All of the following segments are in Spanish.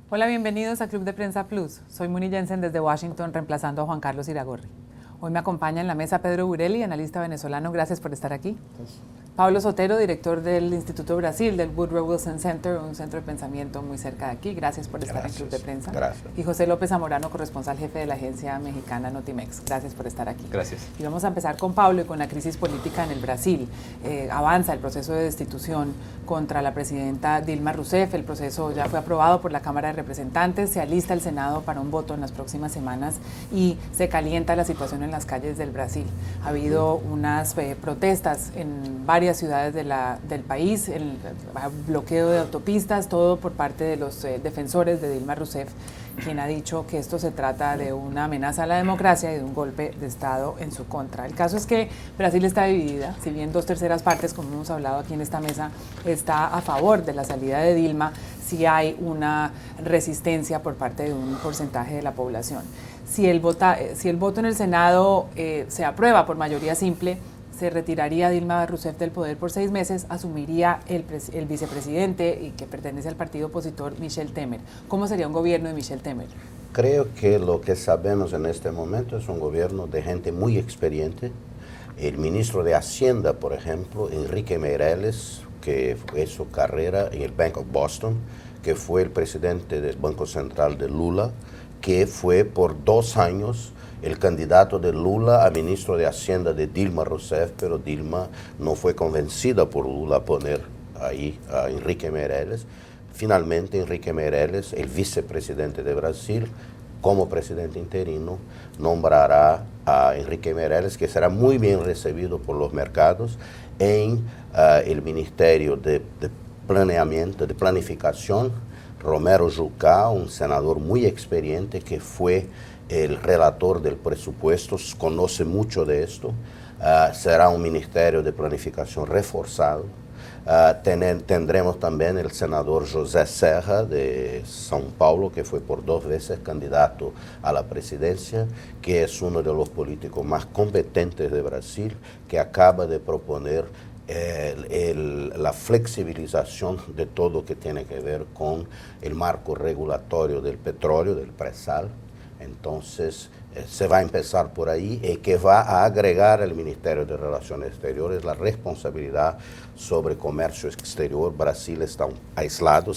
Hola, bienvenidos a Club de Prensa Plus. Soy Muni Jensen desde Washington, reemplazando a Juan Carlos Iragorri. Hoy me acompaña en la mesa Pedro Burelli, analista venezolano. Gracias por estar aquí. Pablo Sotero, director del Instituto Brasil, del Woodrow Wilson Center, un centro de pensamiento muy cerca de aquí. Gracias por estar en Club de Prensa. Gracias. Y José López Zamorano, corresponsal jefe de la agencia mexicana Notimex. Gracias por estar aquí. Gracias. Y vamos a empezar con Pablo y con la crisis política en el Brasil. Avanza el proceso de destitución contra la presidenta Dilma Rousseff. El proceso ya fue aprobado por la Cámara de Representantes. Se alista el Senado para un voto en las próximas semanas y se calienta la situación en las calles del Brasil. Ha habido unas protestas en varias ciudades del país, el bloqueo de autopistas, todo por parte de los defensores de Dilma Rousseff, quien ha dicho que esto se trata de una amenaza a la democracia y de un golpe de Estado en su contra. El caso es que Brasil está dividida, si bien 2/3 partes, como hemos hablado aquí en esta mesa, está a favor de la salida de Dilma, sí hay una resistencia por parte de un porcentaje de la población. Si el voto en el Senado se aprueba por mayoría simple, se retiraría Dilma Rousseff del poder por 6 meses, asumiría el vicepresidente y que pertenece al partido opositor Michel Temer. ¿Cómo sería un gobierno de Michel Temer? Creo que lo que sabemos en este momento es un gobierno de gente muy experiente. El ministro de Hacienda, por ejemplo, Enrique Meirelles, que hizo carrera en el Bank of Boston, que fue el presidente del Banco Central de Lula, que fue por 2 años el candidato de Lula a ministro de Hacienda de Dilma Rousseff, pero Dilma no fue convencida por Lula a poner ahí a Enrique Meirelles. Finalmente, Enrique Meirelles, el vicepresidente de Brasil, como presidente interino, nombrará a Enrique Meirelles, que será muy bien recibido por los mercados, en el Ministerio de Planeamiento, de Planificación. Romero Jucá, un senador muy experiente que fue el relator del presupuesto, conoce mucho de esto. Será un ministerio de planificación reforzado. Tendremos también el senador José Serra de São Paulo, que fue por 2 veces candidato a la presidencia, que es uno de los políticos más competentes de Brasil, que acaba de proponer la flexibilización de todo lo que tiene que ver con el marco regulatorio del petróleo, del presal. Entonces, se va a empezar por ahí, que va a agregar al Ministerio de Relaciones Exteriores la responsabilidad sobre comercio exterior. Brasil está aislado,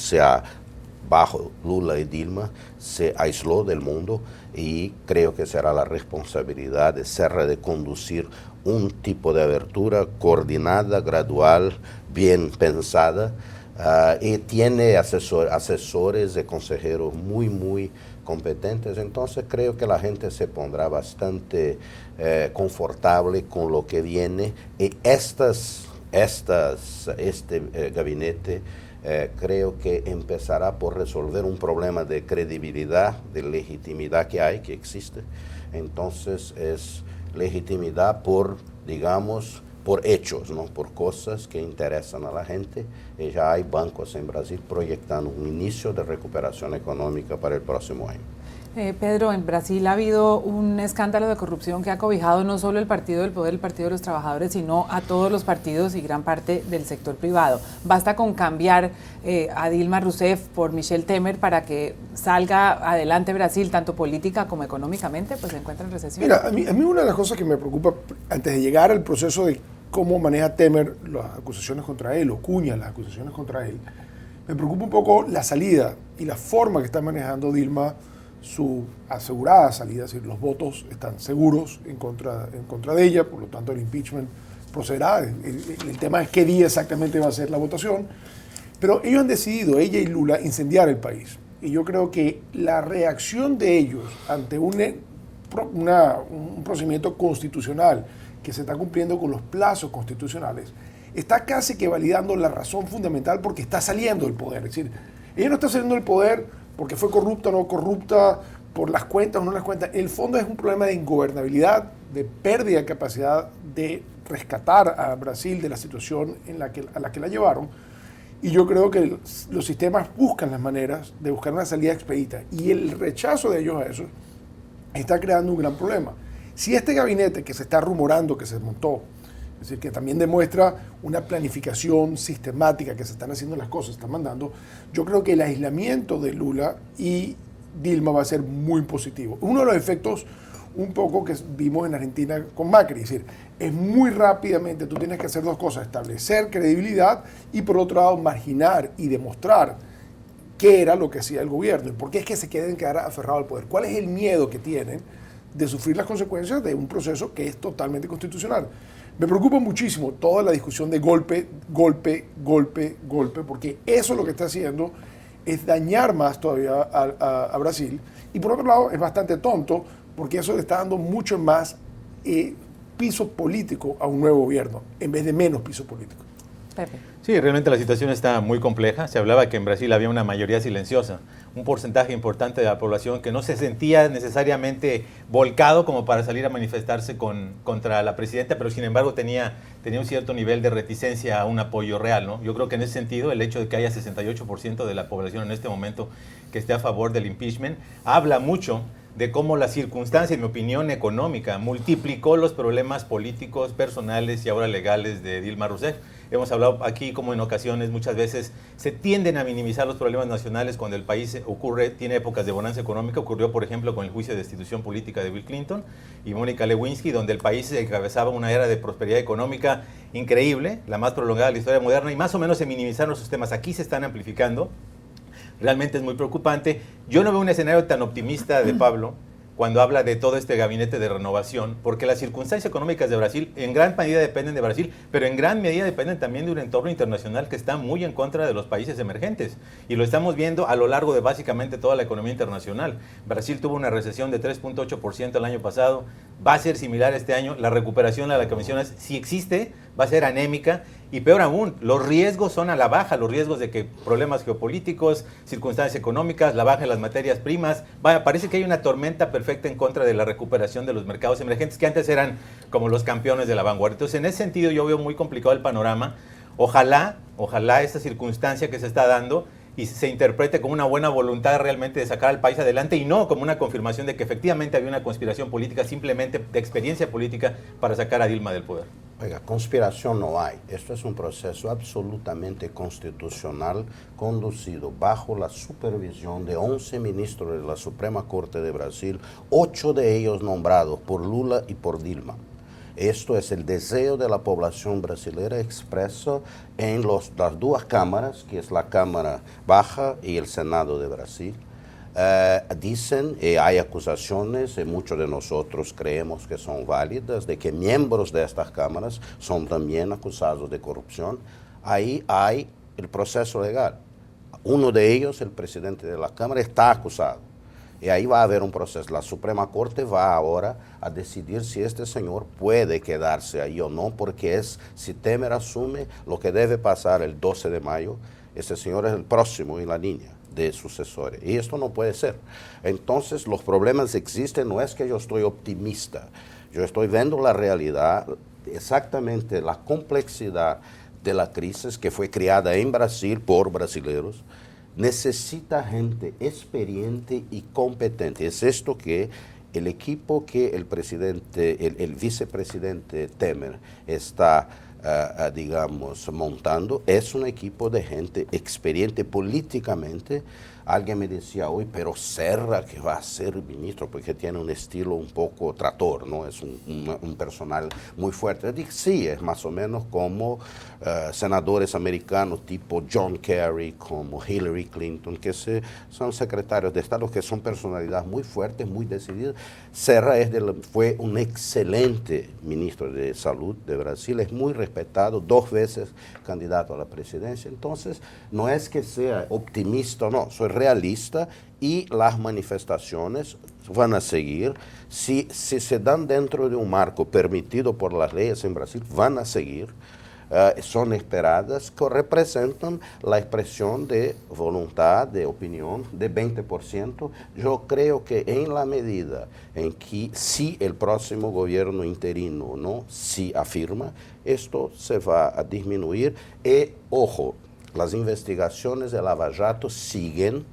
bajo Lula y Dilma, se aisló del mundo y creo que será la responsabilidad de Serra de conducir un tipo de abertura coordinada, gradual, bien pensada, y tiene asesores y consejeros muy competentes. Entonces creo que la gente se pondrá bastante confortable con lo que viene, y este gabinete creo que empezará por resolver un problema de credibilidad, de legitimidad que existe. Entonces es legitimidad por, digamos, por hechos, ¿no? Por cosas que interesan a la gente. Y ya hay bancos en Brasil proyectando un inicio de recuperación económica para el próximo año. Pedro, en Brasil ha habido un escándalo de corrupción que ha cobijado no solo el Partido del Poder, el Partido de los Trabajadores, sino a todos los partidos y gran parte del sector privado. Basta con cambiar a Dilma Rousseff por Michel Temer para que salga adelante Brasil, tanto política como económicamente, pues se encuentra en recesión. Mira, a mí una de las cosas que me preocupa antes de llegar al proceso de cómo maneja Temer las acusaciones contra él, o cuña las acusaciones contra él, me preocupa un poco la salida y la forma que está manejando Dilma su asegurada salida, es decir, los votos están seguros en contra de ella, por lo tanto el impeachment procederá. El tema es qué día exactamente va a ser la votación, pero ellos han decidido, ella y Lula, incendiar el país. Y yo creo que la reacción de ellos ante un procedimiento constitucional que se está cumpliendo con los plazos constitucionales, está casi que validando la razón fundamental porque está saliendo del poder. Es decir, ella no está saliendo del poder porque fue corrupta o no corrupta, por las cuentas o no las cuentas. En el fondo es un problema de ingobernabilidad, de pérdida de capacidad de rescatar a Brasil de la situación a la que la llevaron. Y yo creo que los sistemas buscan las maneras de buscar una salida expedita. Y el rechazo de ellos a eso está creando un gran problema. Si este gabinete que se está rumorando que se montó Es decir, que también demuestra una planificación sistemática que se están haciendo las cosas, están mandando. Yo creo que el aislamiento de Lula y Dilma va a ser muy positivo. Uno de los efectos un poco que vimos en Argentina con Macri, es decir, es muy rápidamente, tú tienes que hacer dos cosas, establecer credibilidad y por otro lado marginar y demostrar qué era lo que hacía el gobierno y por qué es que se quieren quedar aferrados al poder. ¿Cuál es el miedo que tienen de sufrir las consecuencias de un proceso que es totalmente constitucional? Me preocupa muchísimo toda la discusión de golpe, porque eso lo que está haciendo es dañar más todavía a Brasil y por otro lado es bastante tonto porque eso le está dando mucho más piso político a un nuevo gobierno en vez de menos piso político. Pepe. Sí, realmente la situación está muy compleja. Se hablaba que en Brasil había una mayoría silenciosa, un porcentaje importante de la población que no se sentía necesariamente volcado como para salir a manifestarse contra la presidenta, pero sin embargo tenía un cierto nivel de reticencia a un apoyo real, ¿no? Yo creo que en ese sentido el hecho de que haya 68% de la población en este momento que esté a favor del impeachment habla mucho de cómo la circunstancia, en mi opinión, económica multiplicó los problemas políticos, personales y ahora legales de Dilma Rousseff. Hemos hablado aquí como en ocasiones, muchas veces se tienden a minimizar los problemas nacionales cuando el país tiene épocas de bonanza económica. Ocurrió, por ejemplo, con el juicio de destitución política de Bill Clinton y Mónica Lewinsky, donde el país encabezaba una era de prosperidad económica increíble, la más prolongada de la historia moderna, y más o menos se minimizaron esos temas. Aquí se están amplificando. Realmente es muy preocupante. Yo no veo un escenario tan optimista de Pablo cuando habla de todo este gabinete de renovación, porque las circunstancias económicas de Brasil en gran medida dependen de Brasil, pero en gran medida dependen también de un entorno internacional que está muy en contra de los países emergentes. Y lo estamos viendo a lo largo de básicamente toda la economía internacional. Brasil tuvo una recesión de 3.8% el año pasado, va a ser similar este año. La recuperación a la que mencionas, si existe, va a ser anémica. Y peor aún, los riesgos son a la baja, los riesgos de que problemas geopolíticos, circunstancias económicas, la baja en las materias primas. Parece que hay una tormenta perfecta en contra de la recuperación de los mercados emergentes que antes eran como los campeones de la vanguardia. Entonces, en ese sentido, yo veo muy complicado el panorama. Ojalá esta circunstancia que se está dando y se interprete como una buena voluntad realmente de sacar al país adelante y no como una confirmación de que efectivamente había una conspiración política, simplemente de experiencia política para sacar a Dilma del poder. Oiga, conspiración no hay. Esto es un proceso absolutamente constitucional conducido bajo la supervisión de 11 ministros de la Suprema Corte de Brasil, 8 de ellos nombrados por Lula y por Dilma. Esto es el deseo de la población brasileña expreso en las dos cámaras, que es la Cámara Baja y el Senado de Brasil. Dicen, hay acusaciones, y muchos de nosotros creemos que son válidas, de que miembros de estas cámaras son también acusados de corrupción. Ahí hay el proceso legal. Uno de ellos, el presidente de la Cámara, está acusado. Y ahí va a haber un proceso. La Suprema Corte va ahora a decidir si este señor puede quedarse ahí o no, porque si Temer asume lo que debe pasar el 12 de mayo, este señor es el próximo en la línea de sucesores. Y esto no puede ser. Entonces, los problemas existen. No es que yo estoy optimista. Yo estoy viendo la realidad, exactamente la complejidad de la crisis que fue creada en Brasil por brasileños. Necesita gente experiente y competente. Es esto que el equipo que el presidente, el vicepresidente Temer está, digamos, montando, es un equipo de gente experiente políticamente. Alguien me decía hoy, pero Serra, que va a ser ministro, porque tiene un estilo un poco trator, ¿no? Es un personal muy fuerte. Yo dije, sí, es más o menos como senadores americanos tipo John Kerry, como Hillary Clinton, que son secretarios de Estado, que son personalidades muy fuertes, muy decididas. Serra fue un excelente ministro de Salud de Brasil, es muy respetado, 2 veces candidato a la presidencia. Entonces, no es que sea optimista, no, soy realista y las manifestaciones van a seguir. Si se dan dentro de un marco permitido por las leyes en Brasil, van a seguir. Son esperadas, que representan la expresión de voluntad, de opinión, de 20%. Yo creo que en la medida en que si el próximo gobierno interino no si afirma, esto se va a disminuir. Y, ojo, las investigaciones de Lava Jato siguen.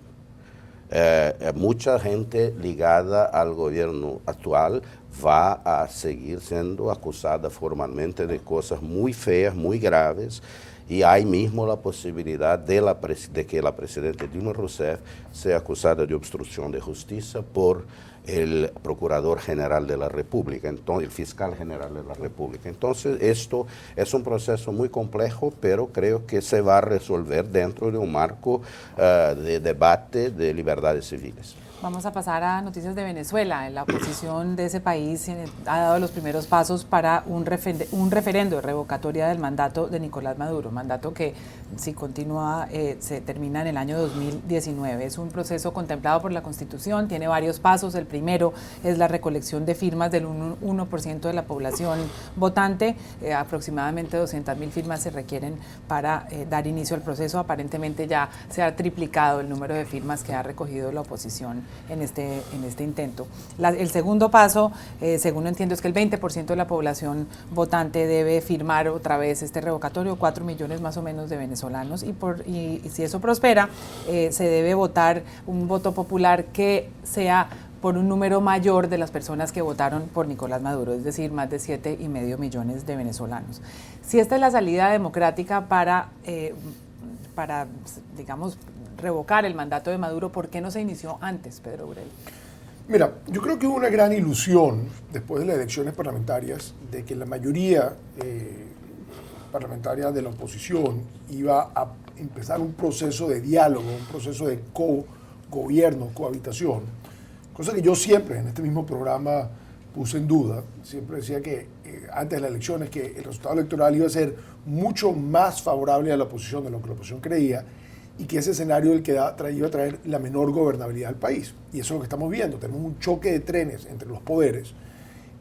mucha gente ligada al gobierno actual va a seguir siendo acusada formalmente de cosas muy feas, muy graves, y hay mismo la posibilidad de que la presidenta Dilma Rousseff sea acusada de obstrucción de justicia por el Procurador General de la República, entonces, el Fiscal General de la República. Entonces, esto es un proceso muy complejo, pero creo que se va a resolver dentro de un marco de debate de libertades civiles. Vamos a pasar a noticias de Venezuela. La oposición de ese país ha dado los primeros pasos para un referendo de revocatoria del mandato de Nicolás Maduro, mandato que, si continúa, se termina en el año 2019. Es un proceso contemplado por la Constitución, tiene varios pasos. El primero es la recolección de firmas del 1% de la población votante. Aproximadamente 200.000 firmas se requieren para dar inicio al proceso. Aparentemente ya se ha triplicado el número de firmas que ha recogido la oposición en este intento. El segundo paso, según entiendo, es que el 20% de la población votante debe firmar otra vez este revocatorio, 4 millones más o menos de venezolanos, y si eso prospera, se debe votar un voto popular que sea por un número mayor de las personas que votaron por Nicolás Maduro, es decir, más de 7,5 millones de venezolanos. Si esta es la salida democrática para digamos, revocar el mandato de Maduro, ¿por qué no se inició antes, Pedro Burel? Mira, yo creo que hubo una gran ilusión después de las elecciones parlamentarias de que la mayoría parlamentaria de la oposición iba a empezar un proceso de diálogo, un proceso de co-gobierno, cohabitación, cosa que yo siempre en este mismo programa puse en duda. Siempre decía que antes de las elecciones que el resultado electoral iba a ser mucho más favorable a la oposición de lo que la oposición creía, y que ese escenario el que iba a traer la menor gobernabilidad al país. Y eso es lo que estamos viendo. Tenemos un choque de trenes entre los poderes.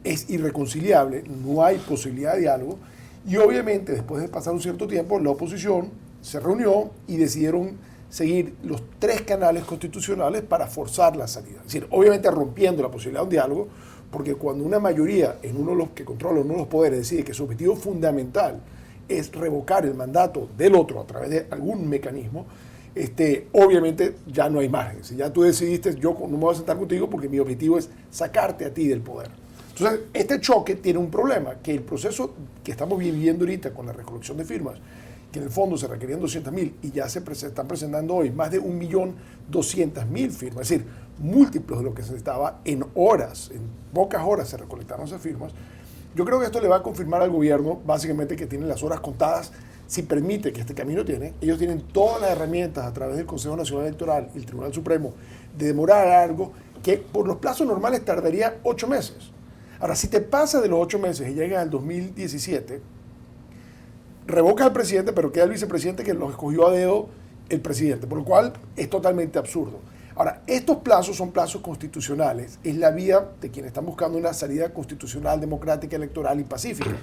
Es irreconciliable, no hay posibilidad de diálogo. Y obviamente, después de pasar un cierto tiempo, la oposición se reunió y decidieron seguir los 3 canales constitucionales para forzar la salida. Es decir, obviamente rompiendo la posibilidad de un diálogo, porque cuando una mayoría en uno de los que controla uno de los poderes decide que su objetivo fundamental es revocar el mandato del otro a través de algún mecanismo, obviamente ya no hay margen. Si ya tú decidiste, yo no me voy a sentar contigo porque mi objetivo es sacarte a ti del poder. Entonces, este choque tiene un problema, que el proceso que estamos viviendo ahorita con la recolección de firmas, que en el fondo se requerían 200.000 y ya se están presentando hoy más de 1.200.000 firmas, es decir, múltiplos de lo que se necesitaba en horas, en pocas horas se recolectaron esas firmas. Yo creo que esto le va a confirmar al gobierno básicamente que tiene las horas contadas si permite que este camino tiene. Ellos tienen todas las herramientas a través del Consejo Nacional Electoral y el Tribunal Supremo de demorar algo que por los plazos normales tardaría 8 meses. Ahora, si te pasa de los 8 meses y llegas al 2017, revoca al presidente, pero queda el vicepresidente que lo escogió a dedo el presidente, por lo cual es totalmente absurdo. Ahora, estos plazos son plazos constitucionales, es la vía de quienes están buscando una salida constitucional, democrática, electoral y pacífica.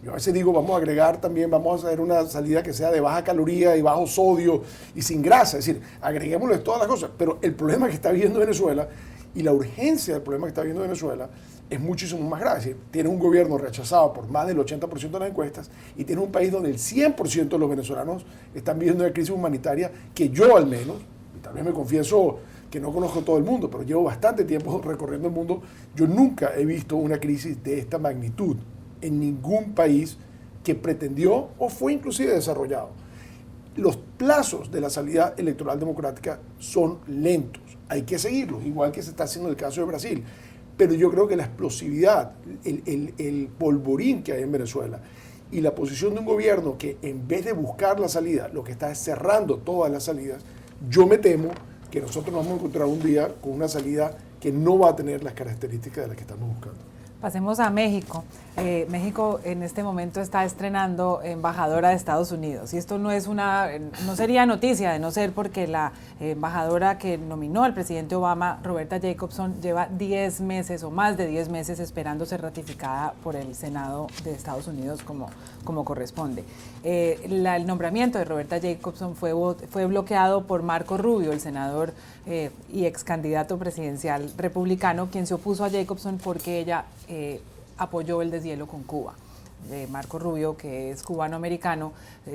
Yo a veces digo, vamos a agregar también, vamos a hacer una salida que sea de baja caloría y bajo sodio y sin grasa, es decir, agreguémosle todas las cosas, pero el problema que está viviendo Venezuela y la urgencia del problema que está viviendo Venezuela es muchísimo más grave. Es decir, tiene un gobierno rechazado por más del 80% de las encuestas y tiene un país donde el 100% de los venezolanos están viviendo una crisis humanitaria que yo al menos, y tal vez me confieso que no conozco todo el mundo, pero llevo bastante tiempo recorriendo el mundo, yo nunca he visto una crisis de esta magnitud en ningún país que pretendió o fue inclusive desarrollado. Los plazos de la salida electoral democrática son lentos, hay que seguirlos, igual que se está haciendo en el caso de Brasil. Pero yo creo que la explosividad, el polvorín que hay en Venezuela y la posición de un gobierno que en vez de buscar la salida, lo que está es cerrando todas las salidas, yo me temo que nosotros nos vamos a encontrar un día con una salida que no va a tener las características de las que estamos buscando. Pasemos a México. México en este momento está estrenando embajadora de Estados Unidos y esto no sería noticia de no ser porque la embajadora que nominó al presidente Obama, Roberta Jacobson, lleva 10 meses o más de 10 meses esperando ser ratificada por el Senado de Estados Unidos como corresponde. El nombramiento de Roberta Jacobson fue bloqueado por Marco Rubio, el senador y ex candidato presidencial republicano, quien se opuso a Jacobson porque ella apoyó el deshielo con Cuba. Marco Rubio, que es cubano-americano,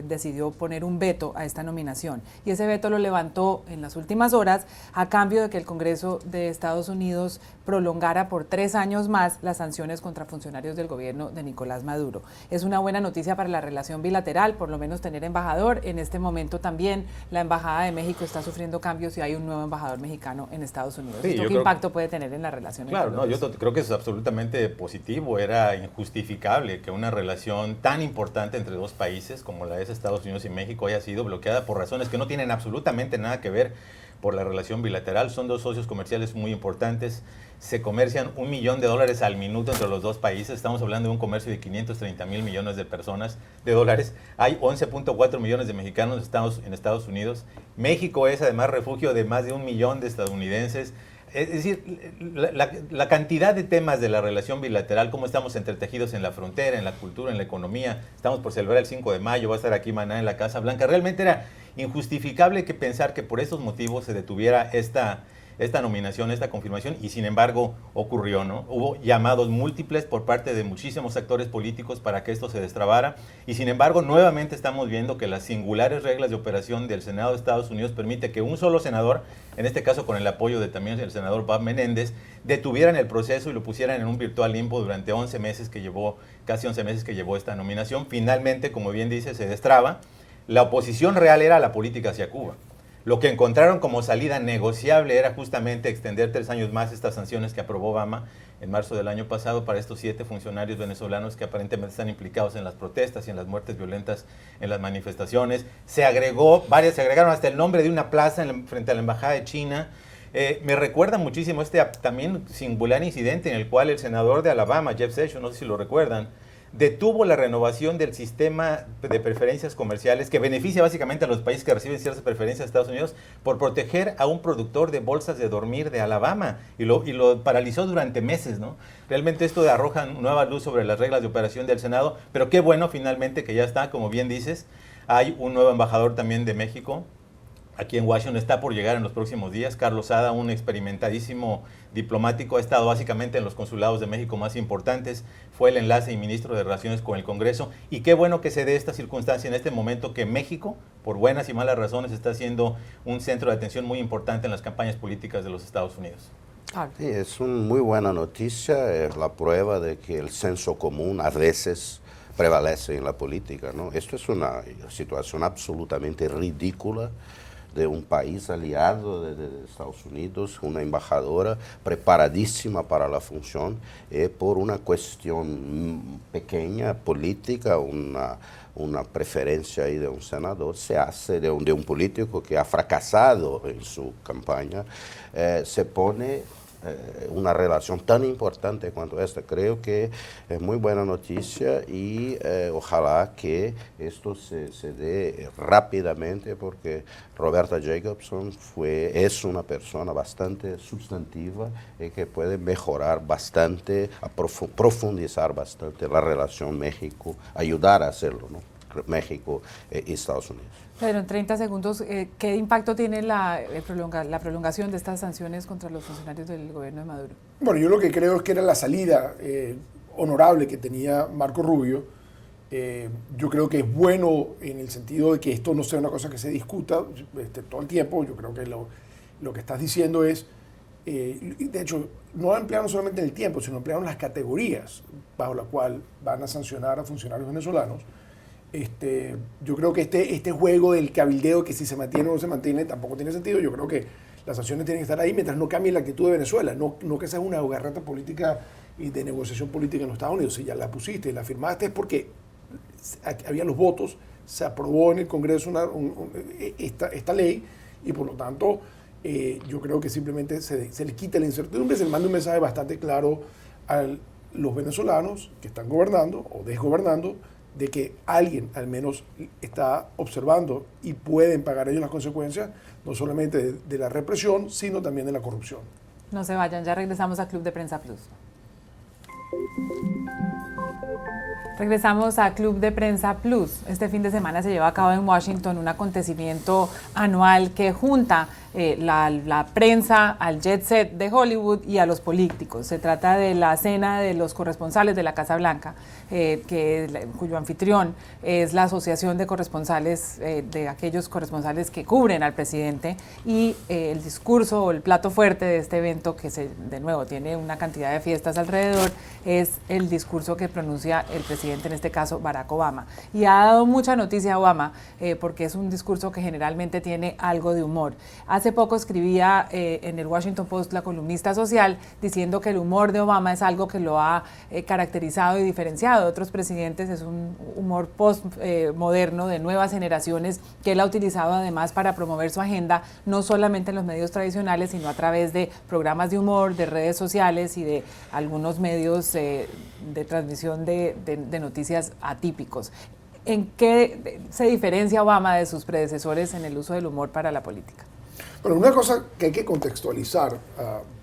decidió poner un veto a esta nominación. Y ese veto lo levantó en las últimas horas a cambio de que el Congreso de Estados Unidos prolongara por 3 años más las sanciones contra funcionarios del gobierno de Nicolás Maduro. Es una buena noticia para la relación bilateral, por lo menos tener embajador. En este momento también la Embajada de México está sufriendo cambios y hay un nuevo embajador mexicano en Estados Unidos. Sí, ¿Qué impacto puede tener en la relación? Claro, no, yo creo que es absolutamente positivo. Era injustificable que una relación tan importante entre dos países como la es Estados Unidos y México haya sido bloqueada por razones que no tienen absolutamente nada que ver por la relación bilateral. Son dos socios comerciales muy importantes. Se comercian $1 millón al minuto entre los dos países. Estamos hablando de un comercio de 530 mil millones de dólares. Hay 11.4 millones de mexicanos en Estados Unidos. México es además refugio de más de 1 millón de estadounidenses. Es decir, la cantidad de temas de la relación bilateral, cómo estamos entretejidos en la frontera, en la cultura, en la economía. Estamos por celebrar el 5 de mayo, va a estar aquí Maná en la Casa Blanca. Realmente era injustificable que pensar que por esos motivos se detuviera esta nominación, esta confirmación, y sin embargo ocurrió, ¿no? Hubo llamados múltiples por parte de muchísimos actores políticos para que esto se destrabara, y sin embargo nuevamente estamos viendo que las singulares reglas de operación del Senado de Estados Unidos permite que un solo senador, en este caso con el apoyo de también el senador Bob Menéndez, detuvieran el proceso y lo pusieran en un virtual limbo durante casi 11 meses que llevó esta nominación. Finalmente, como bien dice, se destraba. La oposición real era la política hacia Cuba. Lo que encontraron como salida negociable era justamente extender 3 años más estas sanciones que aprobó Obama en marzo del año pasado para estos 7 funcionarios venezolanos que aparentemente están implicados en las protestas y en las muertes violentas en las manifestaciones. Se agregaron hasta el nombre de una plaza frente a la Embajada de China. Me recuerda muchísimo también singular incidente en el cual el senador de Alabama, Jeff Sessions, no sé si lo recuerdan, detuvo la renovación del sistema de preferencias comerciales que beneficia básicamente a los países que reciben ciertas preferencias de Estados Unidos por proteger a un productor de bolsas de dormir de Alabama y lo paralizó durante meses, ¿no? Realmente esto arroja nueva luz sobre las reglas de operación del Senado, pero qué bueno finalmente que ya está, como bien dices. Hay un nuevo embajador también de México aquí en Washington, está por llegar en los próximos días. Carlos Sada, un experimentadísimo diplomático, ha estado básicamente en los consulados de México más importantes, fue el enlace y ministro de Relaciones con el Congreso, y qué bueno que se dé esta circunstancia en este momento que México, por buenas y malas razones, está siendo un centro de atención muy importante en las campañas políticas de los Estados Unidos. Sí, es una muy buena noticia, es la prueba de que el senso común a veces prevalece en la política, ¿no? Esto es una situación absolutamente ridícula de un país aliado de Estados Unidos, una embajadora preparadísima para la función, por una cuestión pequeña, política, una preferencia ahí de un senador, se hace de un político que ha fracasado en su campaña, se pone una relación tan importante cuanto esta. Creo que es muy buena noticia y ojalá que esto se dé rápidamente, porque Roberta Jacobson es una persona bastante sustantiva y que puede mejorar bastante, profundizar bastante la relación México, ayudar a hacerlo, ¿no? México y Estados Unidos. Pedro, en 30 segundos, ¿qué impacto tiene la prolongación de estas sanciones contra los funcionarios del gobierno de Maduro? Bueno, yo lo que creo es que era la salida honorable que tenía Marco Rubio. Yo creo que es bueno en el sentido de que esto no sea una cosa que se discuta todo el tiempo. Yo creo que lo que estás diciendo es, de hecho, no emplearon solamente el tiempo, sino emplearon las categorías bajo la cual van a sancionar a funcionarios venezolanos. Yo creo que este juego del cabildeo, que si se mantiene o no se mantiene, tampoco tiene sentido. Yo creo que las sanciones tienen que estar ahí mientras no cambie la actitud de Venezuela, no que sea una hogarreta política y de negociación política en los Estados Unidos. Si ya la pusiste y la firmaste es porque había los votos, se aprobó en el Congreso esta ley, y por lo tanto yo creo que simplemente se le quita la incertidumbre, se le manda un mensaje bastante claro a los venezolanos que están gobernando o desgobernando, de que alguien al menos está observando y pueden pagar ellos las consecuencias, no solamente de la represión, sino también de la corrupción. No se vayan, ya regresamos a Club de Prensa Plus. Regresamos a Club de Prensa Plus. Este fin de semana se lleva a cabo en Washington un acontecimiento anual que junta la prensa al jet set de Hollywood y a los políticos. Se trata de la cena de los corresponsales de la Casa Blanca, cuyo anfitrión es la Asociación de Corresponsales, de aquellos corresponsales que cubren al presidente, y el discurso o el plato fuerte de este evento, que de nuevo tiene una cantidad de fiestas alrededor, es el discurso que pronuncia el presidente, en este caso Barack Obama. Y ha dado mucha noticia a Obama porque es un discurso que generalmente tiene algo de humor. Hace poco escribía en el Washington Post la columnista social diciendo que el humor de Obama es algo que lo ha caracterizado y diferenciado de otros presidentes. Es un humor postmoderno de nuevas generaciones que él ha utilizado además para promover su agenda, no solamente en los medios tradicionales, sino a través de programas de humor, de redes sociales y de algunos medios de transmisión de noticias atípicos. ¿En qué se diferencia Obama de sus predecesores en el uso del humor para la política? Bueno, una cosa que hay que contextualizar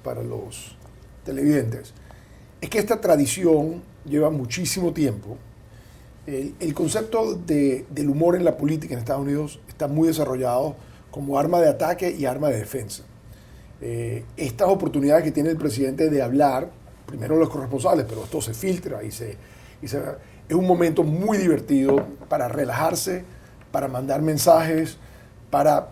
para los televidentes es que esta tradición lleva muchísimo tiempo. El concepto del humor en la política en Estados Unidos está muy desarrollado como arma de ataque y arma de defensa. Estas oportunidades que tiene el presidente de hablar, primero los corresponsales, pero esto se filtra es un momento muy divertido para relajarse, para mandar mensajes, para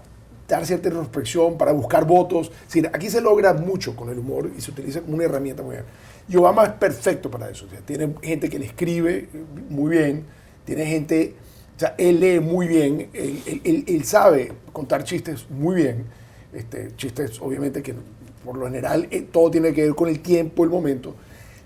dar cierta introspección, para buscar votos. Es decir, aquí se logra mucho con el humor y se utiliza como una herramienta muy bien. Y Obama es perfecto para eso. O sea, tiene gente que le escribe muy bien, tiene gente, o sea, él lee muy bien, él sabe contar chistes muy bien. Chistes, obviamente, que por lo general todo tiene que ver con el tiempo, el momento.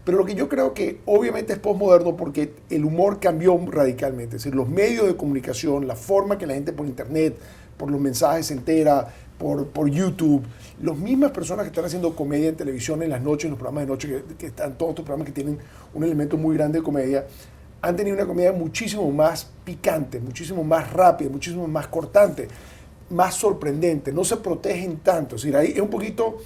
Pero lo que yo creo que obviamente es postmoderno porque el humor cambió radicalmente. Es decir, los medios de comunicación, la forma que la gente por internet, por los mensajes se entera, por YouTube, las mismas personas que están haciendo comedia en televisión en las noches, en los programas de noche, que están todos estos programas que tienen un elemento muy grande de comedia, han tenido una comedia muchísimo más picante, muchísimo más rápida, muchísimo más cortante, más sorprendente, no se protegen tanto. Es decir, ahí es un poquito,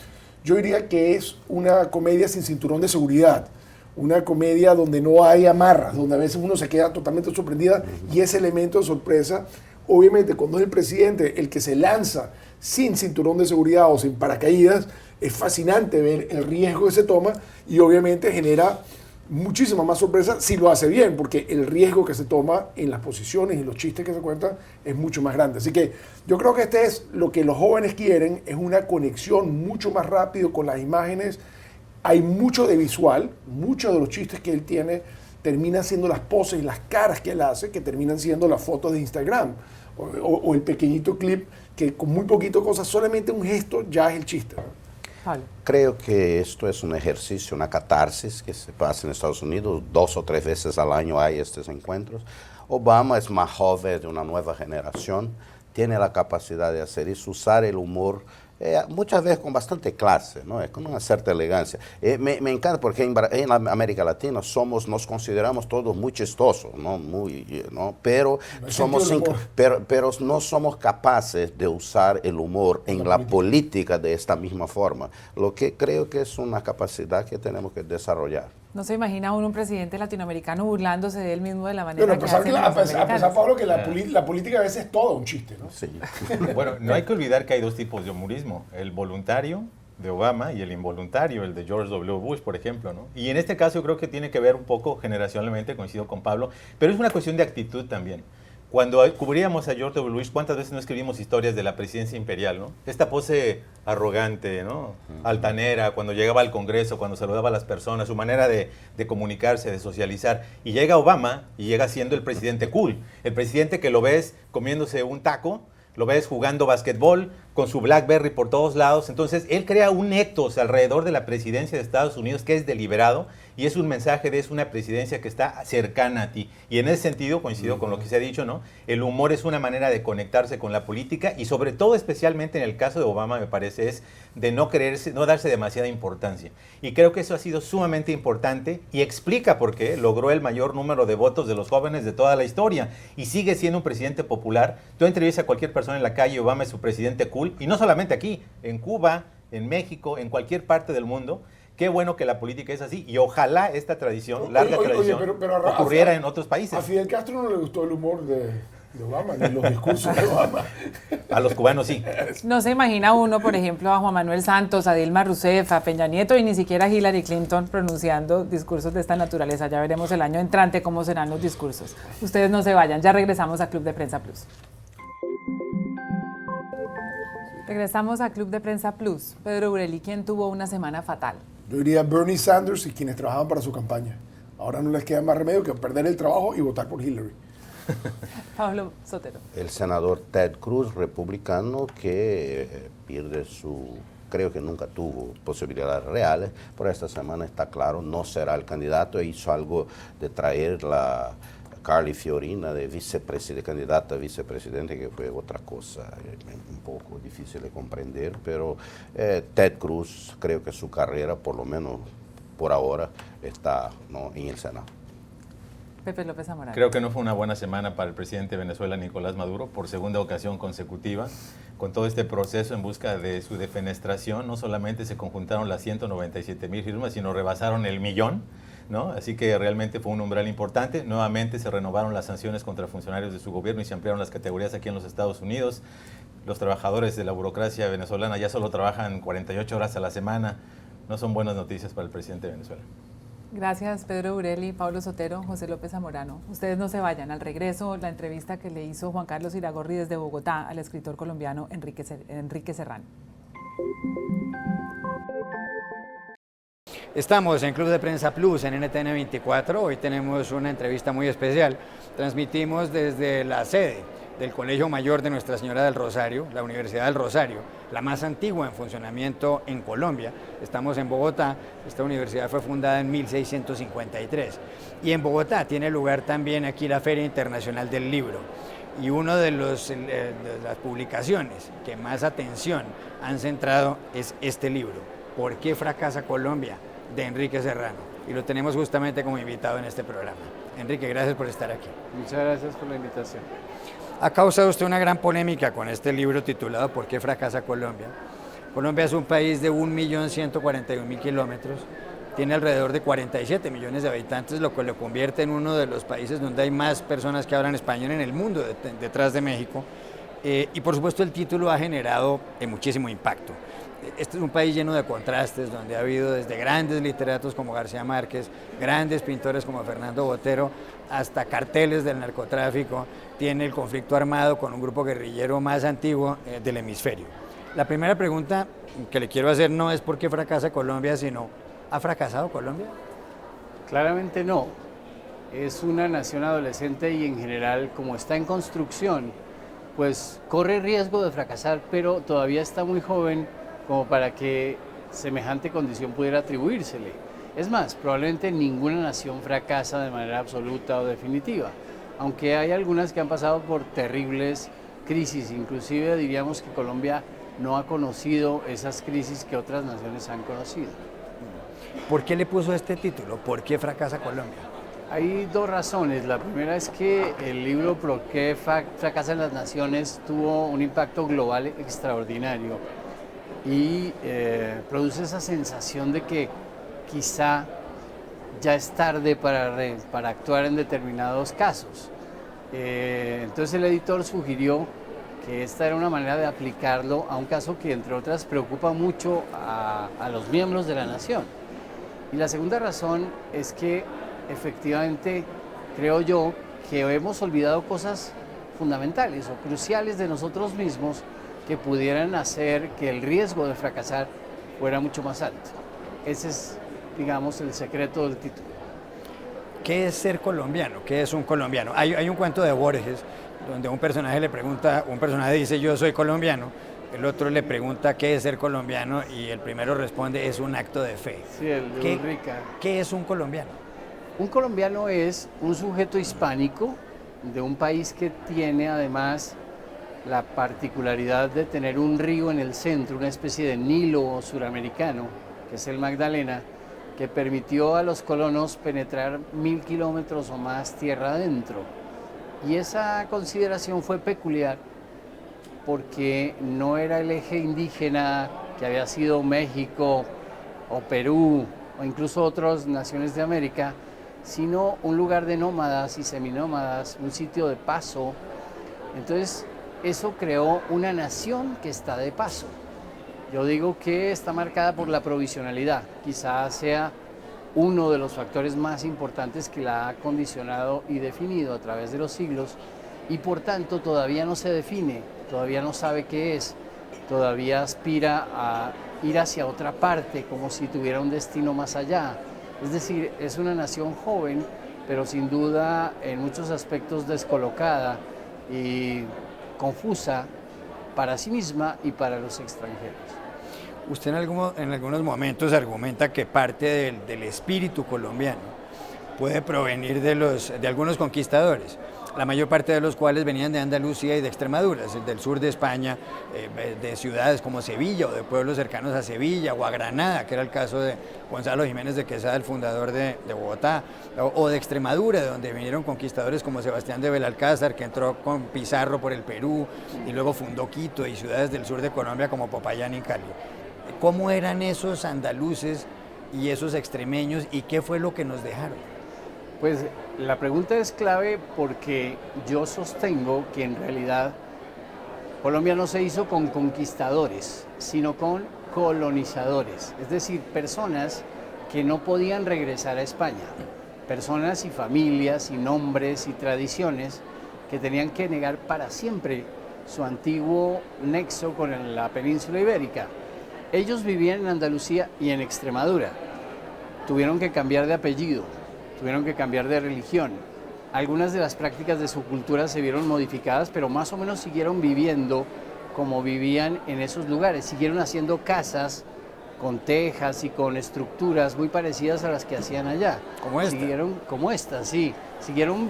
yo diría que es una comedia sin cinturón de seguridad, una comedia donde no hay amarras, donde a veces uno se queda totalmente sorprendida y ese elemento de sorpresa, obviamente cuando es el presidente el que se lanza sin cinturón de seguridad o sin paracaídas, es fascinante ver el riesgo que se toma y obviamente genera muchísima más sorpresa si lo hace bien, porque el riesgo que se toma en las posiciones y los chistes que se cuentan es mucho más grande. Así que yo creo que es lo que los jóvenes quieren, es una conexión mucho más rápido con las imágenes. Hay mucho de visual, muchos de los chistes que él tiene terminan siendo las poses y las caras que él hace, que terminan siendo las fotos de Instagram o el pequeñito clip que con muy poquito cosas, solamente un gesto ya es el chiste, ¿no? Creo que esto es un ejercicio, una catarsis que se pasa en Estados Unidos. 2 o 3 veces al año hay estos encuentros. Obama es más joven, de una nueva generación, tiene la capacidad de hacer eso, usar el humor muchas veces con bastante clase, ¿no? Con una cierta elegancia. Me encanta porque en América Latina nos consideramos todos muy chistosos, ¿no? ¿no? Pero, pero no somos capaces de usar el humor en la política de esta misma forma, lo que creo que es una capacidad que tenemos que desarrollar. ¿No se imagina uno un presidente latinoamericano burlándose de él mismo de la manera bueno, que hace a pesar, Pablo, que la política a veces es todo un chiste, ¿no? Sí. Bueno, no hay que olvidar que hay 2 tipos de humorismo, el voluntario de Obama y el involuntario, el de George W. Bush, por ejemplo, ¿no? Y en este caso yo creo que tiene que ver un poco generacionalmente, coincido con Pablo, pero es una cuestión de actitud también. Cuando cubríamos a George W. Bush, ¿cuántas veces no escribimos historias de la presidencia imperial, ¿no? Esta pose arrogante, ¿no? Altanera, cuando llegaba al Congreso, cuando saludaba a las personas, su manera de comunicarse, de socializar. Y llega Obama y llega siendo el presidente cool, el presidente que lo ves comiéndose un taco, lo ves jugando basquetbol, con su BlackBerry por todos lados. Entonces, él crea un ethos alrededor de la presidencia de Estados Unidos que es deliberado y es un mensaje de es una presidencia que está cercana a ti. Y en ese sentido, coincido con lo que se ha dicho, ¿no? El humor es una manera de conectarse con la política y sobre todo, especialmente en el caso de Obama, me parece, es de no darse demasiada importancia. Y creo que eso ha sido sumamente importante y explica por qué logró el mayor número de votos de los jóvenes de toda la historia y sigue siendo un presidente popular. Tú entrevistas a cualquier persona en la calle, Obama es su presidente cool, y no solamente aquí, en Cuba, en México, en cualquier parte del mundo, Qué bueno que la política es así y ojalá esta tradición, larga Oye, tradición, pero ocurriera en otros países. A Fidel Castro no le gustó el humor de Obama, ni los discursos de Obama. A los cubanos sí. No se imagina uno, por ejemplo, a Juan Manuel Santos, a Dilma Rousseff, a Peña Nieto y ni siquiera a Hillary Clinton pronunciando discursos de esta naturaleza. Ya veremos el año entrante cómo serán los discursos. Ustedes no se vayan, ya regresamos a Club de Prensa Plus. Regresamos a Club de Prensa Plus. Pedro Urelli, ¿quién tuvo una semana fatal? Yo diría Bernie Sanders y quienes trabajaban para su campaña. Ahora no les queda más remedio que perder el trabajo y votar por Hillary. Pablo Sotero. El senador Ted Cruz, republicano, que pierde creo que nunca tuvo posibilidades reales, pero esta semana está claro, no será el candidato. Hizo algo de traer la Carly Fiorina de candidata a vicepresidente, que fue otra cosa, un poco difícil de comprender, pero Ted Cruz, creo que su carrera, por lo menos por ahora, está en el Senado. Pepe López Zamorano. Creo que no fue una buena semana para el presidente de Venezuela, Nicolás Maduro, por segunda ocasión consecutiva. Con todo este proceso en busca de su defenestración, no solamente se conjuntaron las 197,000 firmas, sino rebasaron el 1,000,000, ¿no? Así que realmente fue un umbral importante. Nuevamente se renovaron las sanciones contra funcionarios de su gobierno y se ampliaron las categorías aquí en los Estados Unidos. Los trabajadores de la burocracia venezolana ya solo trabajan 48 horas a la semana. No son buenas noticias para el presidente de Venezuela. Gracias, Pedro Urelli, Pablo Sotero, José López Zamorano. Ustedes no se vayan. Al regreso, la entrevista que le hizo Juan Carlos Iragorri desde Bogotá al escritor colombiano Enrique Serrano. Estamos en Club de Prensa Plus en NTN 24. Hoy tenemos una entrevista muy especial. Transmitimos desde la sede del Colegio Mayor de Nuestra Señora del Rosario, la Universidad del Rosario, la más antigua en funcionamiento en Colombia. Estamos en Bogotá. Esta universidad fue fundada en 1653. Y en Bogotá tiene lugar también aquí la Feria Internacional del Libro. Y una de las publicaciones que más atención han centrado es este libro, ¿Por qué fracasa Colombia?, de Enrique Serrano. Y lo tenemos justamente como invitado en este programa. Enrique, gracias por estar aquí. Muchas gracias por la invitación. Ha causado usted una gran polémica con este libro titulado ¿Por qué fracasa Colombia? Colombia es un país de 1.141.000 kilómetros, tiene alrededor de 47 millones de habitantes, lo cual lo convierte en uno de los países donde hay más personas que hablan español en el mundo, detrás de México. Y por supuesto el título ha generado muchísimo impacto. Este es un país lleno de contrastes, donde ha habido desde grandes literatos como García Márquez, grandes pintores como Fernando Botero, hasta carteles del narcotráfico. Tiene el conflicto armado con un grupo guerrillero más antiguo del hemisferio. La primera pregunta que le quiero hacer no es por qué fracasa Colombia, sino ¿ha fracasado Colombia? Claramente no. Es una nación adolescente y en general, como está en construcción, pues corre riesgo de fracasar, pero todavía está muy joven como para que semejante condición pudiera atribuírsele. Es más, probablemente ninguna nación fracasa de manera absoluta o definitiva, aunque hay algunas que han pasado por terribles crisis, inclusive diríamos que Colombia no ha conocido esas crisis que otras naciones han conocido. ¿Por qué le puso este título? ¿Por qué fracasa Colombia? Hay dos razones. La primera es que el libro ¿Por qué fracasan las naciones? Tuvo un impacto global extraordinario y produce esa sensación de que quizá ya es tarde para actuar en determinados casos. Entonces el editor sugirió que esta era una manera de aplicarlo a un caso que, entre otras, preocupa mucho a los miembros de la nación. Y la segunda razón es que efectivamente creo yo que hemos olvidado cosas fundamentales o cruciales de nosotros mismos que pudieran hacer que el riesgo de fracasar fuera mucho más alto. Ese es, digamos, el secreto del título. ¿Qué es ser colombiano? ¿Qué es un colombiano? Hay un cuento de Borges donde un personaje dice yo soy colombiano, el otro le pregunta qué es ser colombiano y el primero responde es un acto de fe. Sí, el de Ulrica. ¿Qué es un colombiano? Un colombiano es un sujeto hispánico de un país que tiene además la particularidad de tener un río en el centro, una especie de Nilo suramericano, que es el Magdalena, que permitió a los colonos penetrar 1000 kilómetros o más tierra adentro. Y esa consideración fue peculiar porque no era el eje indígena que había sido México o Perú, o incluso otras naciones de América, sino un lugar de nómadas y seminómadas, un sitio de paso. Entonces, eso creó una nación que está de paso. Yo digo que está marcada por la provisionalidad, quizás sea uno de los factores más importantes que la ha condicionado y definido a través de los siglos, y por tanto todavía no se define, todavía no sabe qué es, todavía aspira a ir hacia otra parte, como si tuviera un destino más allá. Es decir, es una nación joven, pero sin duda en muchos aspectos descolocada y confusa para sí misma y para los extranjeros. Usted en algunos momentos argumenta que parte del espíritu colombiano puede provenir de algunos conquistadores, la mayor parte de los cuales venían de Andalucía y de Extremadura, es decir, del sur de España, de ciudades como Sevilla o de pueblos cercanos a Sevilla o a Granada, que era el caso de Gonzalo Jiménez de Quesada, el fundador de Bogotá, o de Extremadura, de donde vinieron conquistadores como Sebastián de Belalcázar, que entró con Pizarro por el Perú y luego fundó Quito, y ciudades del sur de Colombia como Popayán y Cali. ¿Cómo eran esos andaluces y esos extremeños y qué fue lo que nos dejaron? Pues la pregunta es clave porque yo sostengo que en realidad Colombia no se hizo con conquistadores, sino con colonizadores, es decir, personas que no podían regresar a España, personas y familias y nombres y tradiciones que tenían que negar para siempre su antiguo nexo con la península ibérica. Ellos vivían en Andalucía y en Extremadura, tuvieron que cambiar de apellido, tuvieron que cambiar de religión. Algunas de las prácticas de su cultura se vieron modificadas, pero más o menos siguieron viviendo como vivían en esos lugares. Siguieron haciendo casas con tejas y con estructuras muy parecidas a las que hacían allá. Como esta. Siguieron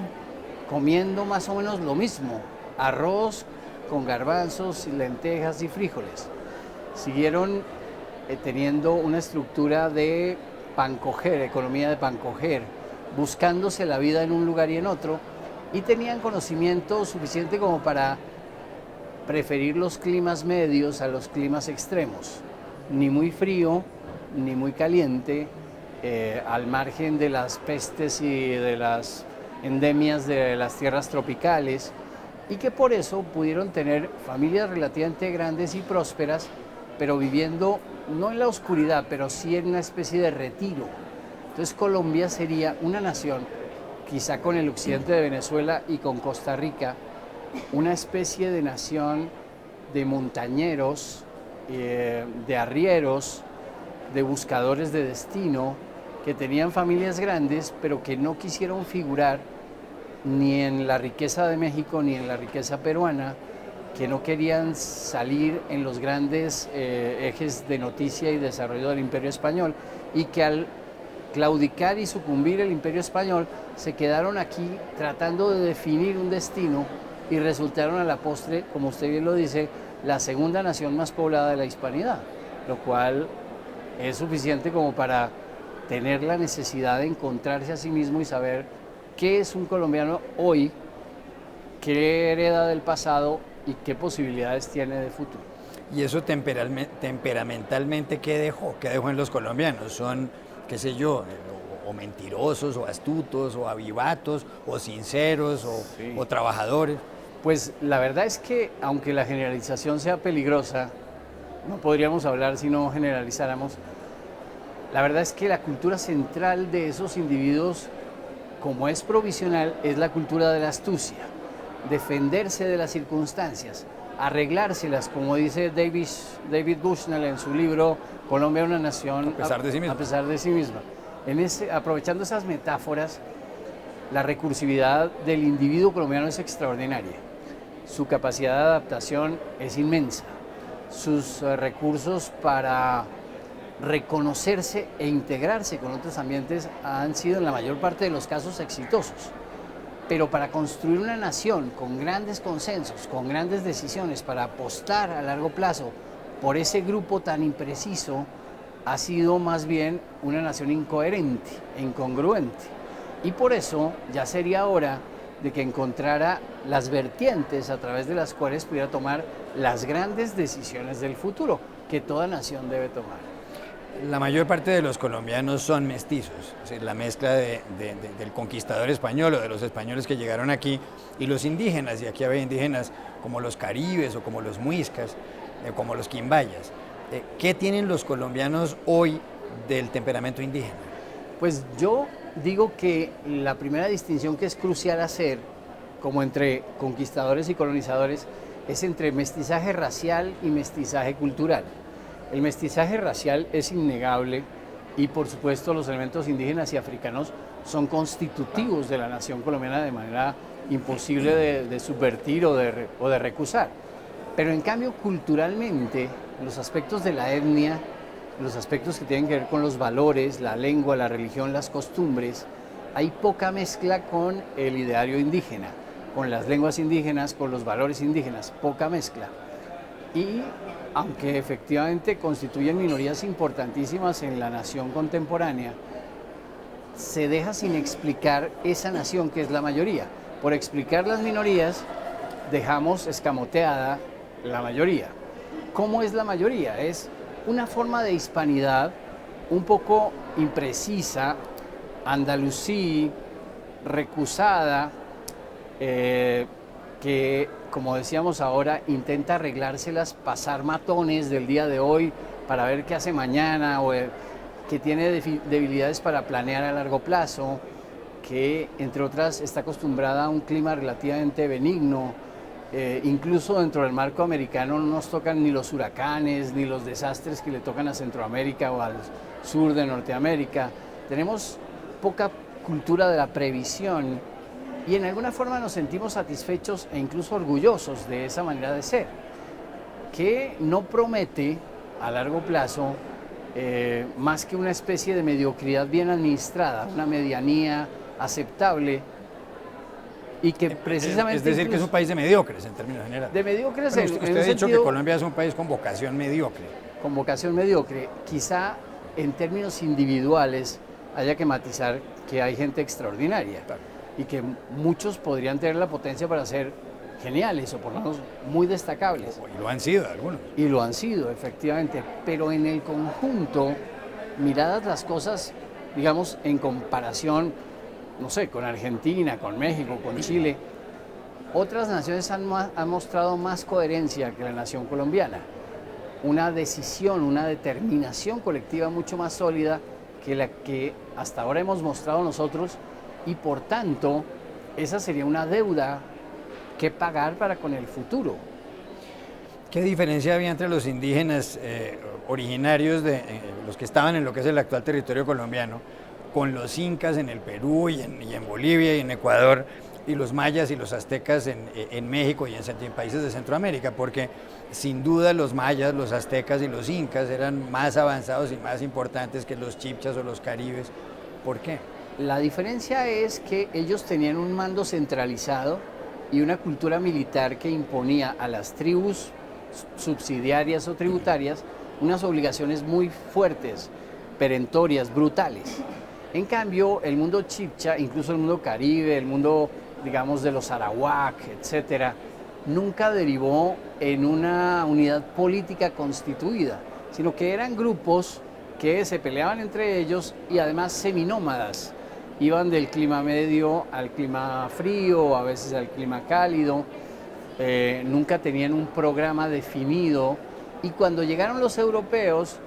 comiendo más o menos lo mismo. Arroz con garbanzos, lentejas y frijoles. Siguieron teniendo una estructura de pancoger, economía de pancoger, buscándose la vida en un lugar y en otro, y tenían conocimiento suficiente como para preferir los climas medios a los climas extremos, ni muy frío, ni muy caliente, al margen de las pestes y de las endemias de las tierras tropicales, y que por eso pudieron tener familias relativamente grandes y prósperas, pero viviendo no en la oscuridad, pero sí en una especie de retiro. Entonces Colombia sería una nación, quizá con el occidente de Venezuela y con Costa Rica, una especie de nación de montañeros, de arrieros, de buscadores de destino, que tenían familias grandes, pero que no quisieron figurar ni en la riqueza de México ni en la riqueza peruana, que no querían salir en los grandes ejes de noticia y desarrollo del Imperio Español, y que al claudicar y sucumbir el Imperio Español se quedaron aquí tratando de definir un destino y resultaron a la postre, como usted bien lo dice, la segunda nación más poblada de la hispanidad, lo cual es suficiente como para tener la necesidad de encontrarse a sí mismo y saber qué es un colombiano hoy, qué hereda del pasado y qué posibilidades tiene de futuro. ¿Y eso temperamentalmente qué dejó? ¿Qué dejó en los colombianos? ¿Son, qué sé yo, o mentirosos, o astutos, o avivatos, o sinceros, o trabajadores? Pues la verdad es que, aunque la generalización sea peligrosa, no podríamos hablar si no generalizáramos, la verdad es que la cultura central de esos individuos, como es provisional, es la cultura de la astucia, defenderse de las circunstancias, arreglárselas, como dice David Bushnell en su libro Colombia, una nación a pesar de sí misma. Aprovechando esas metáforas, la recursividad del individuo colombiano es extraordinaria. Su capacidad de adaptación es inmensa. Sus recursos para reconocerse e integrarse con otros ambientes han sido en la mayor parte de los casos exitosos. Pero para construir una nación con grandes consensos, con grandes decisiones, para apostar a largo plazo por ese grupo tan impreciso, ha sido más bien una nación incoherente e incongruente. Y por eso ya sería hora de que encontrara las vertientes a través de las cuales pudiera tomar las grandes decisiones del futuro que toda nación debe tomar. La mayor parte de los colombianos son mestizos, es decir, la mezcla del conquistador español o de los españoles que llegaron aquí y los indígenas, y aquí había indígenas como los caribes o como los muiscas, como los quimbayas. ¿Qué tienen los colombianos hoy del temperamento indígena? Pues yo digo que la primera distinción que es crucial hacer, como entre conquistadores y colonizadores, es entre mestizaje racial y mestizaje cultural. El mestizaje racial es innegable y por supuesto los elementos indígenas y africanos son constitutivos de la nación colombiana de manera imposible de subvertir o de recusar. Pero en cambio culturalmente los aspectos de la etnia, los aspectos que tienen que ver con los valores, la lengua, la religión, las costumbres, hay poca mezcla con el ideario indígena, con las lenguas indígenas, con los valores indígenas, poca mezcla. Y aunque efectivamente constituyen minorías importantísimas en la nación contemporánea, se deja sin explicar esa nación que es la mayoría. Por explicar las minorías, dejamos escamoteada la mayoría. ¿Cómo es la mayoría? Es una forma de hispanidad un poco imprecisa, andalusí, recusada, que, como decíamos ahora, intenta arreglárselas, pasar matones del día de hoy para ver qué hace mañana, o que tiene debilidades para planear a largo plazo, que entre otras está acostumbrada a un clima relativamente benigno. Incluso dentro del marco americano no nos tocan ni los huracanes, ni los desastres que le tocan a Centroamérica o al sur de Norteamérica. Tenemos poca cultura de la previsión y en alguna forma nos sentimos satisfechos e incluso orgullosos de esa manera de ser, que no promete a largo plazo más que una especie de mediocridad bien administrada, una medianía aceptable, y que precisamente... Es decir, que es un país de mediocres en términos generales. De mediocres bueno, usted ha dicho que Colombia es un país con vocación mediocre. Con vocación mediocre. Quizá en términos individuales haya que matizar que hay gente extraordinaria, claro, y que muchos podrían tener la potencia para ser geniales o por lo menos muy destacables. Y lo han sido algunos. Y lo han sido, efectivamente. Pero en el conjunto, miradas las cosas, digamos, en comparación, no sé, con Argentina, con México, con Chile, otras naciones han mostrado más coherencia que la nación colombiana. Una decisión, una determinación colectiva mucho más sólida que la que hasta ahora hemos mostrado nosotros, y por tanto, esa sería una deuda que pagar para con el futuro. ¿Qué diferencia había entre los indígenas originarios de los que estaban en lo que es el actual territorio colombiano, con los incas en el Perú y en Bolivia y en Ecuador, y los mayas y los aztecas en México y en países de Centroamérica? Porque sin duda los mayas, los aztecas y los incas eran más avanzados y más importantes que los chibchas o los caribes. ¿Por qué? La diferencia es que ellos tenían un mando centralizado y una cultura militar que imponía a las tribus subsidiarias o tributarias unas obligaciones muy fuertes, perentorias, brutales. En cambio, el mundo chibcha, incluso el mundo caribe, el mundo, digamos, de los arawak, etcétera, nunca derivó en una unidad política constituida, sino que eran grupos que se peleaban entre ellos y además seminómadas. Iban del clima medio al clima frío, a veces al clima cálido, nunca tenían un programa definido, y cuando llegaron los europeos,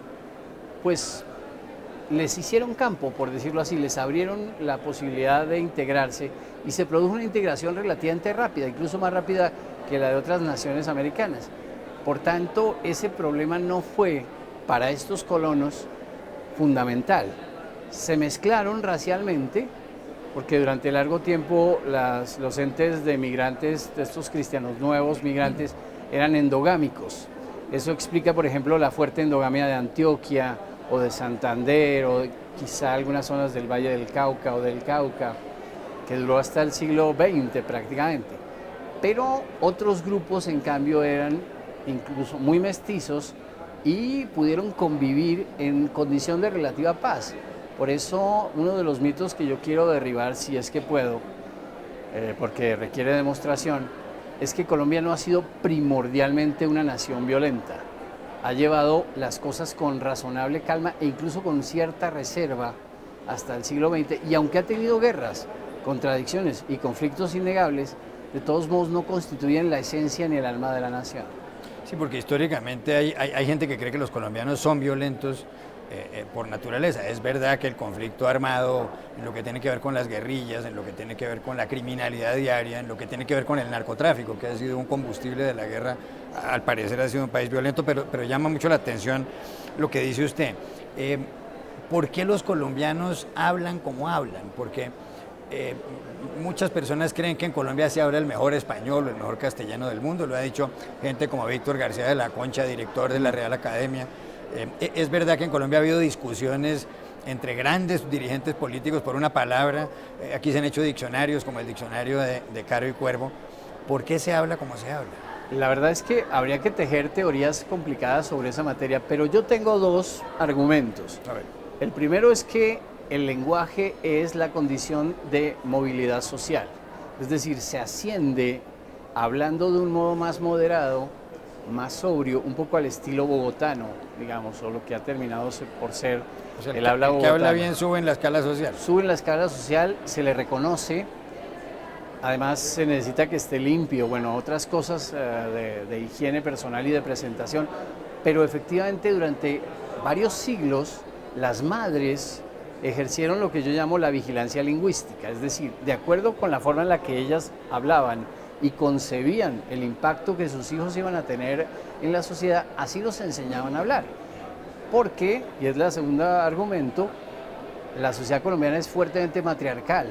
pues les hicieron campo, por decirlo así, les abrieron la posibilidad de integrarse y se produjo una integración relativamente rápida, incluso más rápida que la de otras naciones americanas. Por tanto, ese problema no fue para estos colonos fundamental. Se mezclaron racialmente porque durante largo tiempo los entes de migrantes, de estos cristianos nuevos migrantes, eran endogámicos. Eso explica, por ejemplo, la fuerte endogamia de Antioquia o de Santander o quizá algunas zonas del Valle del Cauca o del Cauca, que duró hasta el siglo XX prácticamente. Pero otros grupos, en cambio, eran incluso muy mestizos y pudieron convivir en condición de relativa paz. Por eso, uno de los mitos que yo quiero derribar, si es que puedo, porque requiere demostración, es que Colombia no ha sido primordialmente una nación violenta. ha llevado las cosas con razonable calma e incluso con cierta reserva hasta el siglo XX, y aunque ha tenido guerras, contradicciones y conflictos innegables, de todos modos no constituyen la esencia ni el alma de la nación. Sí, porque históricamente hay gente que cree que los colombianos son violentos por naturaleza. Es verdad que el conflicto armado, en lo que tiene que ver con las guerrillas, en lo que tiene que ver con la criminalidad diaria, en lo que tiene que ver con el narcotráfico, que ha sido un combustible de la guerra, al parecer ha sido un país violento, pero llama mucho la atención lo que dice usted. ¿Por qué los colombianos hablan como hablan? Porque muchas personas creen que en Colombia se habla el mejor español, el mejor castellano del mundo. Lo ha dicho gente como Víctor García de la Concha, director de la Real Academia. Es verdad que en Colombia ha habido discusiones entre grandes dirigentes políticos por una palabra. Aquí se han hecho diccionarios como el diccionario de Caro y Cuervo. ¿Por qué se habla como se habla? La verdad es que habría que tejer teorías complicadas sobre esa materia, pero yo tengo dos argumentos. A ver. El primero es que el lenguaje es la condición de movilidad social, es decir, se asciende hablando de un modo más moderado, más sobrio, un poco al estilo bogotano, digamos, o lo que ha terminado por ser el habla bogotano. El que habla bien sube en la escala social. Sube en la escala social, se le reconoce, además se necesita que esté limpio, bueno, otras cosas de higiene personal y de presentación, pero efectivamente durante varios siglos las madres ejercieron lo que yo llamo la vigilancia lingüística, es decir, de acuerdo con la forma en la que ellas hablaban y concebían el impacto que sus hijos iban a tener en la sociedad, así los enseñaban a hablar. Porque, y es el segundo argumento, la sociedad colombiana es fuertemente matriarcal,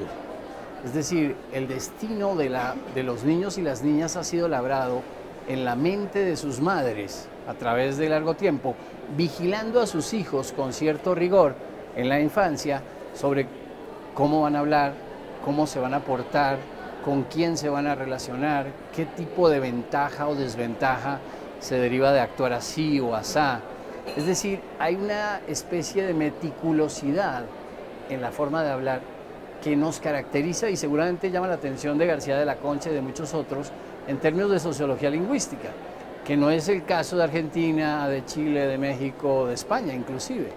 es decir, el destino de los niños y las niñas ha sido labrado en la mente de sus madres a través de largo tiempo, vigilando a sus hijos con cierto rigor en la infancia sobre cómo van a hablar, cómo se van a portar, con quién se van a relacionar, qué tipo de ventaja o desventaja se deriva de actuar así o asá. Es decir, hay una especie de meticulosidad en la forma de hablar que nos caracteriza y seguramente llama la atención de García de la Concha y de muchos otros en términos de sociología lingüística, que no es el caso de Argentina, de Chile, de México, de España inclusive.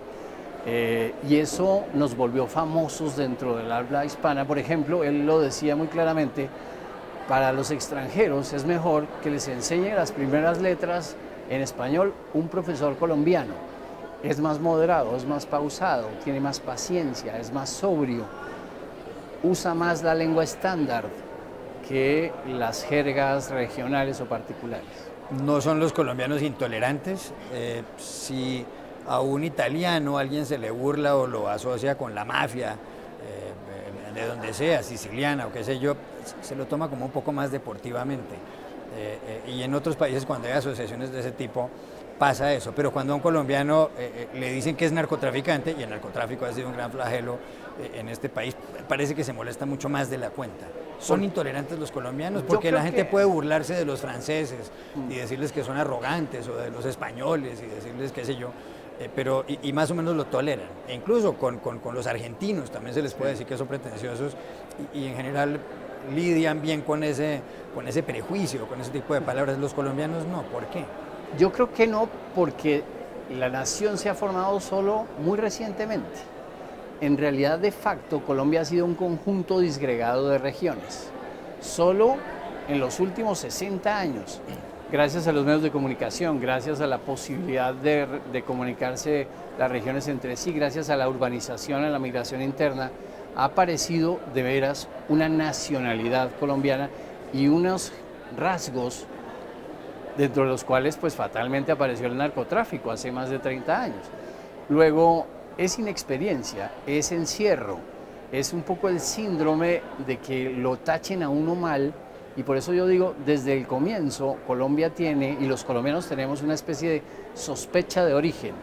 Y eso nos volvió famosos dentro del habla hispana. Por ejemplo, él lo decía muy claramente, para los extranjeros es mejor que les enseñe las primeras letras en español un profesor colombiano. Es más moderado, es más pausado, tiene más paciencia, es más sobrio, usa más la lengua estándar que las jergas regionales o particulares. ¿No son los colombianos intolerantes? Si a un italiano alguien se le burla o lo asocia con la mafia, de donde sea, siciliana o qué sé yo, se lo toma como un poco más deportivamente. Y en otros países cuando hay asociaciones de ese tipo pasa eso, pero cuando a un colombiano le dicen que es narcotraficante, y el narcotráfico ha sido un gran flagelo en este país, parece que se molesta mucho más de la cuenta. ¿Son intolerantes los colombianos? Porque la gente puede burlarse de los franceses y decirles que son arrogantes, o de los españoles y decirles qué sé yo, pero y más o menos lo toleran. E incluso con los argentinos también se les puede decir que son pretenciosos y en general lidian bien con ese prejuicio, con ese tipo de palabras. Los colombianos no. ¿Por qué? Yo creo que no, porque la nación se ha formado solo muy recientemente. En realidad, de facto, Colombia ha sido un conjunto disgregado de regiones. Solo en los últimos 60 años, gracias a los medios de comunicación, gracias a la posibilidad de comunicarse las regiones entre sí, gracias a la urbanización, a la migración interna, ha aparecido de veras una nacionalidad colombiana y unos rasgos dentro de los cuales pues fatalmente apareció el narcotráfico hace más de 30 años. Luego es inexperiencia, es encierro, es un poco el síndrome de que lo tachen a uno mal, y por eso yo digo, desde el comienzo Colombia tiene, y los colombianos tenemos una especie de sospecha de origen,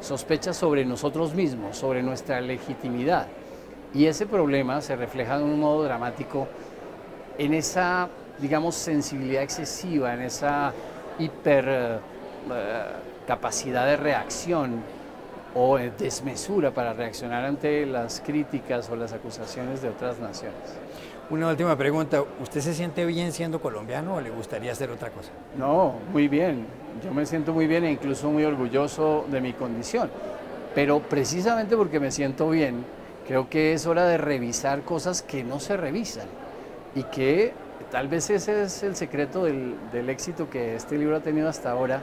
sospecha sobre nosotros mismos, sobre nuestra legitimidad, y ese problema se refleja de un modo dramático en esa, digamos, sensibilidad excesiva, en esa capacidad de reacción o desmesura para reaccionar ante las críticas o las acusaciones de otras naciones. Una última pregunta, ¿usted se siente bien siendo colombiano o le gustaría hacer otra cosa? No, muy bien. Yo me siento muy bien e incluso muy orgulloso de mi condición. Pero precisamente porque me siento bien, creo que es hora de revisar cosas que no se revisan y que tal vez ese es el secreto del éxito que este libro ha tenido hasta ahora.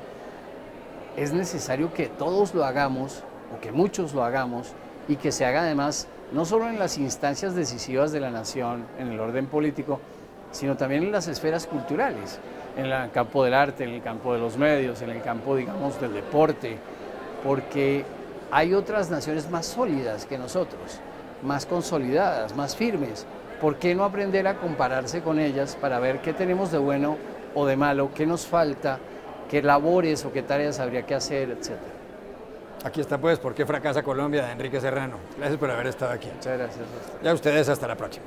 Es necesario que todos lo hagamos o que muchos lo hagamos y que se haga además no solo en las instancias decisivas de la nación, en el orden político, sino también en las esferas culturales, en el campo del arte, en el campo de los medios, en el campo, digamos, del deporte, porque hay otras naciones más sólidas que nosotros, más consolidadas, más firmes. ¿Por qué no aprender a compararse con ellas para ver qué tenemos de bueno o de malo, qué nos falta, qué labores o qué tareas habría que hacer, etcétera? Aquí está pues, ¿por qué fracasa Colombia? De Enrique Serrano. Gracias por haber estado aquí. Muchas gracias. Ya ustedes, hasta la próxima.